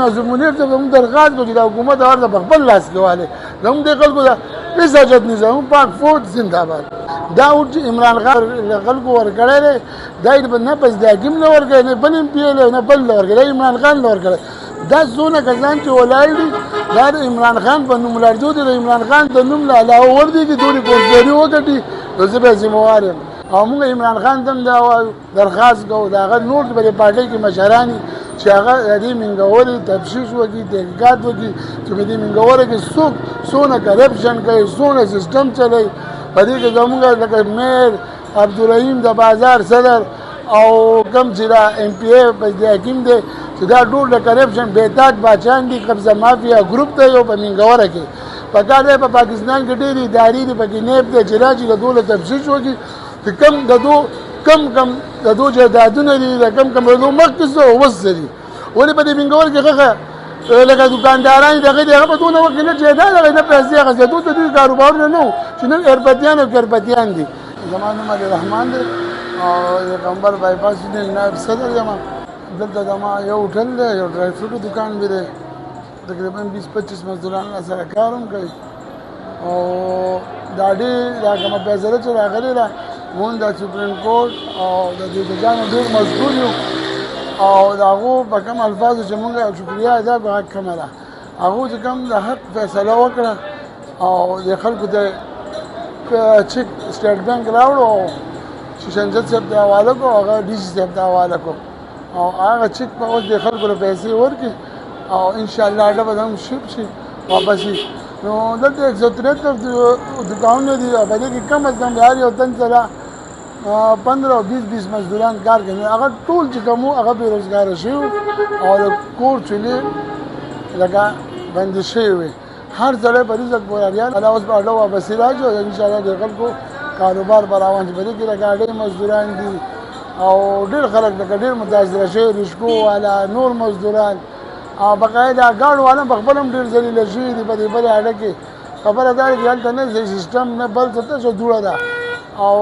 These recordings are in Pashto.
ناظم منیر ته زموږ درخواست کوو چې دا حکومت ورته په خپل لاس کې والی زموږ دې خلکو ته هېڅ حاجت نه زموږ پاک فوج زنده‌باد دا اوټ چې عمران خان خلکو ورکړی دی دا یې نه په ازدحاکم نه ورکړی نه بل ایم پي ای نه بل نه ورکړی دا عمران خان نه ورکړی دا څونه کسان چې ولاړ دي دا د عمران خان په نوم لړزو دي د عمران خان د نوم نه علاوه وردي چې دوی کورسوري وګټي نو زه به ذمهوار یم او موږ عمران خان ته هم دا وایو درخواست کوو د هغه نور په دې پارټۍ کې مشران دي چې هغه د دې منګورې تفتیش وکړي تحقیقات وکړي چې په دې منګوره کې څوک څونه کرپشن کوي څونه سیسټم چلوي په دې کې زموږ لکه میر عبدالرحیم د بازار صدر او کم چې دا ایم پی ای په حکیم دی چې دا ټول د کرپشن بېتاج باچیان دي قبضه مافیا ګروپ دی یو په منګوره کې پکار دی په پاکستان کې ډېرې ادارې دي پکې نیب دی چې راځي د دوله تفتیش وکړي چې کم د دو جایدادونه دي د کم د دو مخکې څه او اوس څه دي ولې په دې منګور کې هغه لکه دوکانداران دغه دي هغه په دونه وخت کې نه جایداد هغه نه پیسې اخیستې دوی د دوی کاروبارونه نه وو چې نن اربتیان او کربتیان دي زما نوم عبدالرحمن دی او پیغمبر بایپاس دی نایب صدر یم دلته زما یو هوټل دی یو ډرای فروټو دکان مې دی تقریبا 20-25 مزدوران سره کار هم کوي او دا ډېر دا کومه فیصله چې راغلې ده مونږ د سپریم کورټ او د دې ججانو ډېر مشغول یو او د هغو په کوم الفاظو چې مونږ شکریه ادا کړو حق کومه ده هغو چې کوم د حق فیصله وکړه او د خلکو ته چیک سټیټ بانک راوړو او شیشنجد صاحب ته حواله کړو هغه ډي سي صاحب ته حواله کړو او هغه چیک په اوس د خلکو له پیسې ورکړي او انشاءالله اډه به هم شپ شي واپس شي نو دلته 173 دکانونه دي او په دې کې کم از کم هر یو تن سره 15 او 20 مزدوران کار کوي هغه ټول چې کوم هغه بیروزګار شي او کور چلي لگا بند شي وي هر ځای په رزق بوراریان الله اوس په اډه واپس راځي او ان شاء الله د خلکو کاروبار براوان دي په دې کې لګاډي مزدوران دي او ډېر خلک د ډېر متاثر شي رشکو والا نور مزدوران او بقاعده ګاډ والا په خپل هم ډېر ذلیل شي دي په دې بل اډه کې خبره ده چې هلته نه سیستم نه بل څه څه جوړه ده او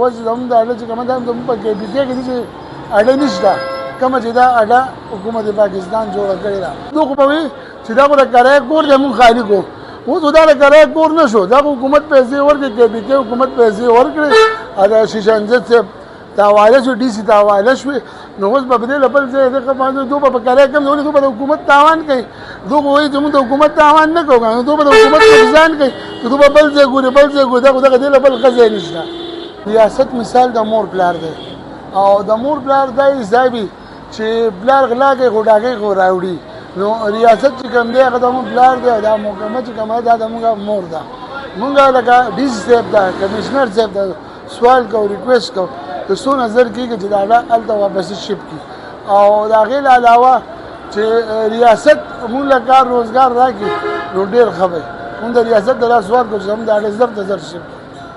وځ زموږ د اډه چې کومه ده زموږ په کې بي کې چې اډه نشته کومه چې دا اډه حکومت پاکستان جوړه کړې ده نو خو به وي چې دا به کرایه کور دی مونږ خالي کو اوس دا کرایه کور نه شو دا حکومت پیسې ورکړي کې بي کې حکومت پیسې ورکړي دا شیشنجد صاحب تاواله شو ډي سي تاواله شو نو اوس په دې لپل ځای دغه باندې دوی په کرایه کم ډول دوی په حکومت تاوان کوي دوی وایي چې موږ د حکومت تاوان نه کوو دوی په حکومت ځان کوي دوی په بل ځای ګوري بل ځای ګوري دغه دې لپل خزې نشته ریاست مثال د مور پلار دی او د مور پلار دای ځای چې بلار غلا کې غوډاګي غوراوړي نو ریاست چې کوم دی هغه د مور پلار دی دا محکمه چې کومه دا د موږ مور ده موږ لکه ډي سي صاحب دا کمشنر صاحب دا سوال کو ریکوست کو د څو نظر کېږي چې دا هلته واپس شپ کړي او د هغې نه علاوه چې ریاست مونږ له کار روزګار راکړي نو ډېر ښه وی مونږ د ریاست د لاس ورکړو چې زموږ د اډه زر ته زر شپ